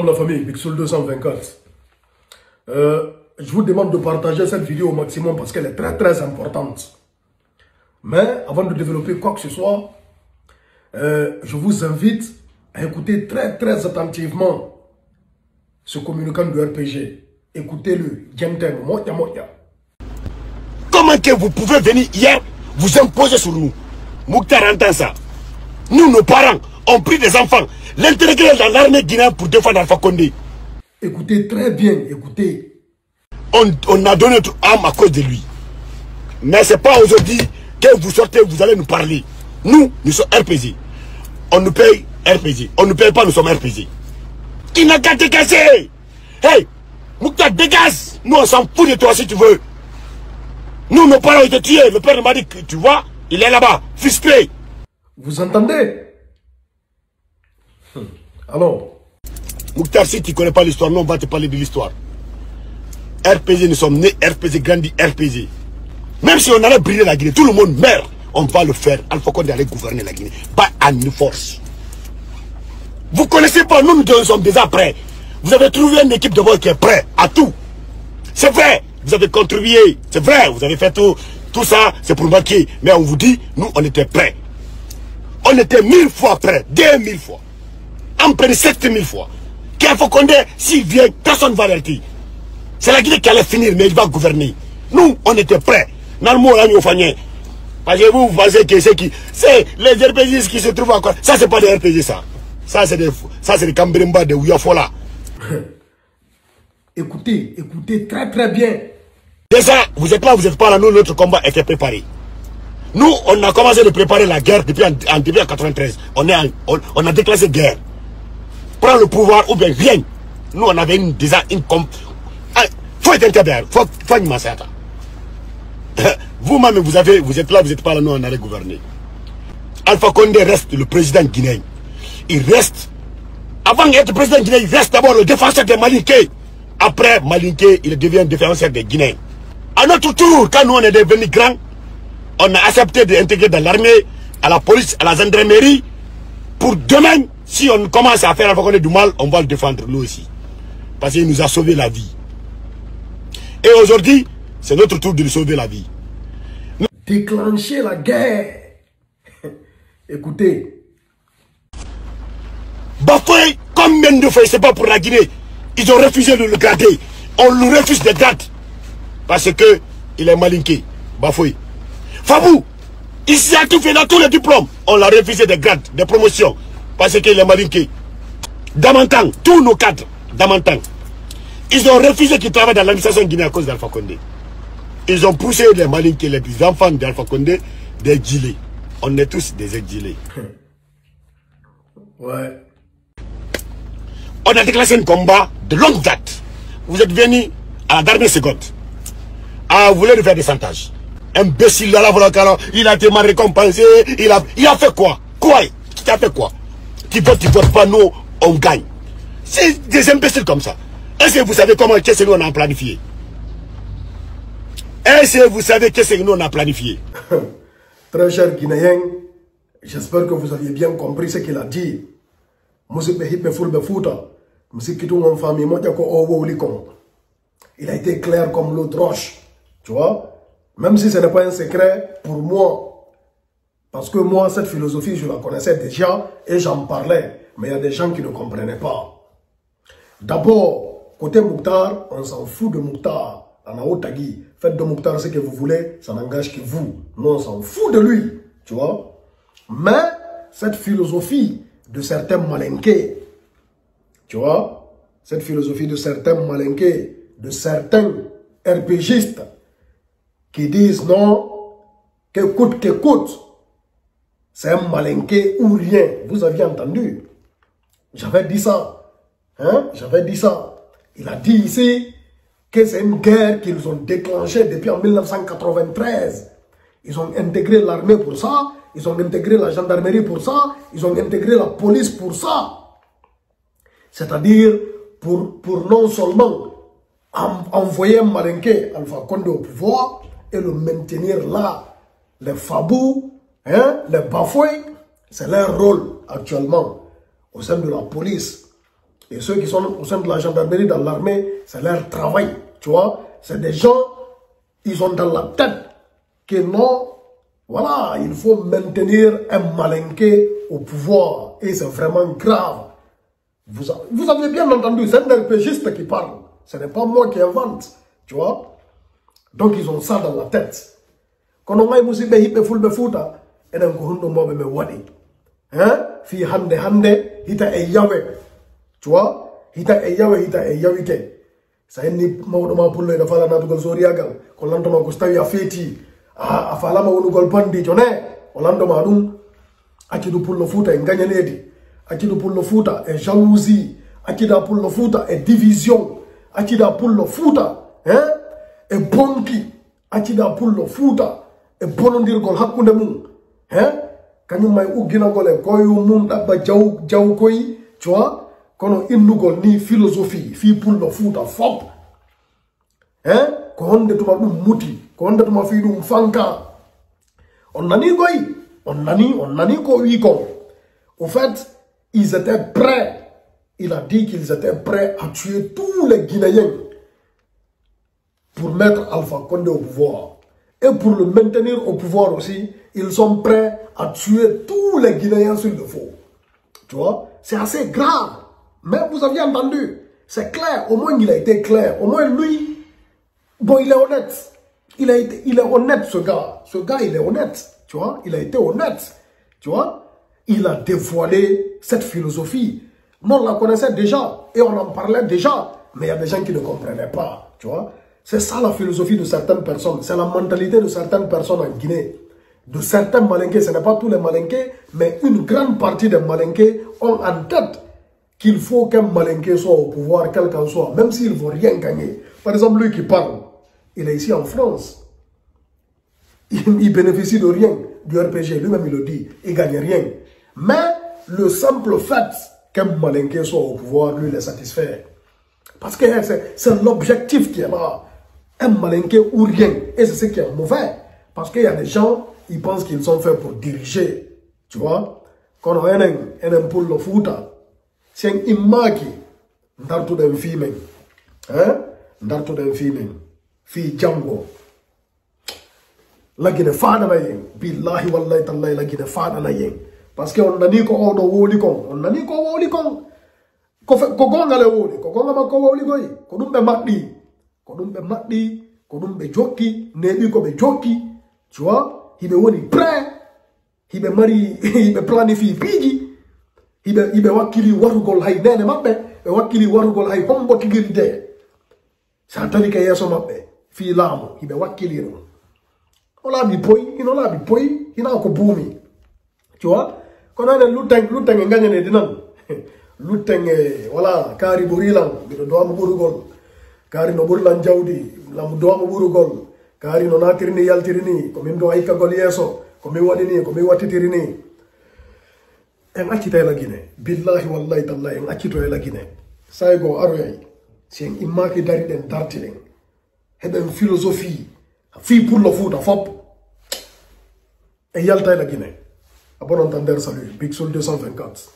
La famille Bixol 224. Je vous demande de partager cette vidéo au maximum parce qu'elle est très importante. Mais avant de développer quoi que ce soit, je vous invite à écouter très attentivement ce communicant de RPG. Écoutez-le. Comment que vous pouvez venir hier vous imposer sur nous? Mouktar entend ça. Nous, nos parents, ont pris des enfants, l'intégrer dans l'armée guinéenne pour défendre Alpha Condé. Écoutez très bien, écoutez. On a donné notre âme à cause de lui. Mais ce n'est pas aujourd'hui que vous sortez, vous allez nous parler. Nous sommes RPG. On nous paye RPG. On ne nous paye pas, nous sommes RPG. Il n'a qu'à te casser. Hey, Mouktar, dégage. Nous, on s'en fout de toi si tu veux. Nous, nos parents ont été tués. Le père m'a dit que tu vois, il est là-bas, frustré. Vous entendez? Alors, Mouktar, si tu ne connais pas l'histoire, nous, on va te parler de l'histoire. RPG, nous sommes nés RPG, grandis RPG. Même si on allait brûler la Guinée, tout le monde meurt. On va le faire. Alpha Condé allait gouverner la Guinée. Pas à une force. Vous ne connaissez pas, nous sommes déjà prêts. Vous avez trouvé une équipe de voix qui est prête à tout. C'est vrai, vous avez contribué. C'est vrai, vous avez fait tout ça, c'est pour marquer. Mais on vous dit, nous, on était prêts. On était 1000 fois prêts, 2000 fois. On prenait 7000 fois. Qu'Alpha Condé, s'il vient, personne ne va l'arrêter. C'est la Guinée qui allait finir, mais il va gouverner. Nous, on était prêts. Parce que vous pensez que c'est les RPG qui se trouvent encore. Ça, c'est pas des RPG, ça. Ça, c'est des Cambrimba, des Ouyafola. Écoutez très bien. Déjà, vous êtes là, vous n'êtes pas là, nous, notre combat était préparé. Nous, on a commencé à préparer la guerre depuis en 1993. On a déclaré guerre. Prends le pouvoir ou bien viens. Nous, on avait déjà une... Faut être intérieur. Faut une massacre. Vous-même, vous êtes là, vous n'êtes pas là, nous, on allait gouverner. Alpha Condé reste le président guinéen. Il reste... Avant d'être président guinéen, il reste d'abord le défenseur des Malinqués. Après Malinqué, il devient défenseur des Guinéens. À notre tour, quand nous, on est devenus grands, on a accepté d'intégrer dans l'armée, à la police, à la gendarmerie. Pour demain, si on commence à faire Alpha Condé du mal, on va le défendre nous aussi. Parce qu'il nous a sauvé la vie. Et aujourd'hui, c'est notre tour de lui sauver la vie. Déclencher la guerre. Écoutez. Bafoué, combien de fois, c'est pas pour la Guinée. Ils ont refusé de le garder. On lui refuse des grades. Parce que il est malinqué. Bafoué. Fabou, ici a tout fait dans tous les diplômes. On l'a refusé des grades, des promotions. Parce qu'il est malinqué. Damantan, tous nos cadres, Damantan. Ils ont refusé qu'ils travaillent dans l'administration guinéenne à cause d'Alpha Condé. Ils ont poussé les malinqués, les enfants d'Alpha Condé, des exilés. On est tous des exilés. Ouais. On a déclenché un combat de longue date. Vous êtes venus à la dernière seconde. Ah, vous voulez faire des chantages. Imbécile, il a été mal récompensé. Il a fait quoi? Quoi? Tu as fait quoi? Tu votes pas, nous, on gagne. C'est des imbéciles comme ça. Est-ce que vous savez comment qu'est-ce que nous on a planifié? Est-ce que vous savez qu'est-ce que nous on a planifié? Très cher Guinéen, j'espère que vous aviez bien compris ce qu'il a dit. Il a été clair comme l'eau de roche. Tu vois? Même si ce n'est pas un secret pour moi. Parce que moi, cette philosophie, je la connaissais déjà et j'en parlais. Mais il y a des gens qui ne comprenaient pas. D'abord, côté Mouktar, on s'en fout de Mouktar. Anaotagi, faites de Mouktar ce que vous voulez, ça n'engage que vous. Nous, on s'en fout de lui. Tu vois? Mais cette philosophie de certains malinqués, tu vois? Cette philosophie de certains malinqués, de certains RPGistes qui disent non, que coûte, c'est un malinqué ou rien. Vous aviez entendu? J'avais dit ça. Hein? J'avais dit ça. Il a dit ici que c'est une guerre qu'ils ont déclenchée depuis en 1993. Ils ont intégré l'armée pour ça. Ils ont intégré la gendarmerie pour ça. Ils ont intégré la police pour ça. C'est-à-dire pour non seulement envoyer un malinqué Alpha Condé au pouvoir et le maintenir là. Les Fabou, hein, les Bafoué, c'est leur rôle actuellement au sein de la police. Et ceux qui sont au sein de la gendarmerie, dans l'armée, c'est leur travail. Tu vois, c'est des gens, ils ont dans la tête que non, voilà, il faut maintenir un malinqué au pouvoir. Et c'est vraiment grave. Vous avez bien entendu, c'est un RPGiste qui parle. Ce n'est pas moi qui invente. Tu vois. Donc ils ont ça dans la tête. Quand on a musibe hippe fulbe futa, et donc on mobe me wadi. Hein? Fi hande hita e yawe. Tu vois? Hita e yawe ke. Sa ni mawdo ma pulle da fala na to gol soriagal. Ko lanto ma ko stawi afeti. A fala ma wonu gol bandi jone. O lando ma dum akidu pullo futa e gagnanedi. Akidu pullo futa e jalousie. Akida pullo futa e division. Akida pullo futa, hein? E bonki. Akida pullo futa e bonondir gol hakkunde mum. Hein? Kanyum may ugina gol e koyu mum dabba jaw koyi, tu vois? Kono indugol ni philosophie fi pullo futa fop. Hein? Ko honde tuma dum muti, ko honde tuma fi dum fanka. On nani goy, on nani ko wi ko. Au fait, ils étaient prêts. Il a dit qu'ils étaient prêts à tuer tous les Guinéens pour mettre Alpha Condé au pouvoir. Et pour le maintenir au pouvoir aussi, ils sont prêts à tuer tous les Guinéens s'il le faut. Tu vois, c'est assez grave. Mais vous aviez entendu, c'est clair, au moins il a été clair. Au moins lui, bon, il est honnête. Il est honnête, ce gars. Ce gars, il est honnête. Tu vois, il a été honnête. Tu vois, il a dévoilé cette philosophie. Nous, on la connaissait déjà et on en parlait déjà. Mais il y a des gens qui ne comprenaient pas. Tu vois, c'est ça la philosophie de certaines personnes. C'est la mentalité de certaines personnes en Guinée. De certains malinqués, ce n'est pas tous les malinqués, mais une grande partie des malinqués ont en tête qu'il faut qu'un malinqué soit au pouvoir, quel qu'en soit, même s'il ne vaut rien gagner. Par exemple, lui qui parle, il est ici en France. Il bénéficie de rien du RPG. Lui-même, il le dit. Il ne gagne rien. Mais le simple fait qu'un malinqué soit au pouvoir, lui, les satisfait. Parce que c'est l'objectif qui est là. Un malinqué ou rien. Et c'est ce qui est mauvais. Parce qu'il y a des gens, ils pensent qu'ils sont faits pour diriger. Tu vois? Quand on a un pour le foot, c'est un imaki. Ndartu den filmen. Hein? Ndartu den filmen. Fi Django. La Guinée fada na yen. Billahi wallahi tallahi la Guinée fada na yen. Parce que on a dit qu'on a woli kon. On a dit qu'on a woli kon. Ko gonga le woli. Ko gonga ma ko woli goy. Ko dum be maddi. Ko dum be maddi. Ko dum be jokki. Nebi ko be jokki. Tu vois? Il be woni prêt. Il be mari. Il be planifie pigi. Il be wakili warugol hay nene mabbe. Be wakili warugol hay hombo tigirde. Sa tani ke yeso mabbe. Fi lamu. Il be wakili no. On l'a mis poi. Il l'a mis poi. Il n'a ko boumi. Tu vois? Quand on a luteng gagne dinan. Luteng voilà, kari burilang, bido doa mburugol. Kari no burlan jawdi, lam doa mburugol. Kari no natirini yaltirini, komi ndo aika gol yeso, komi wadini, komi watitirini. En akita la Guinée. Billahi wallahi tallahi en akito la Guinée. Saigo aroyay. Si en imaki dari den dartiling. Hebben philosophie. Fi pour le foot, fop. Et yalta la Guinée. À bon entendeur, salut. Big Soul 224.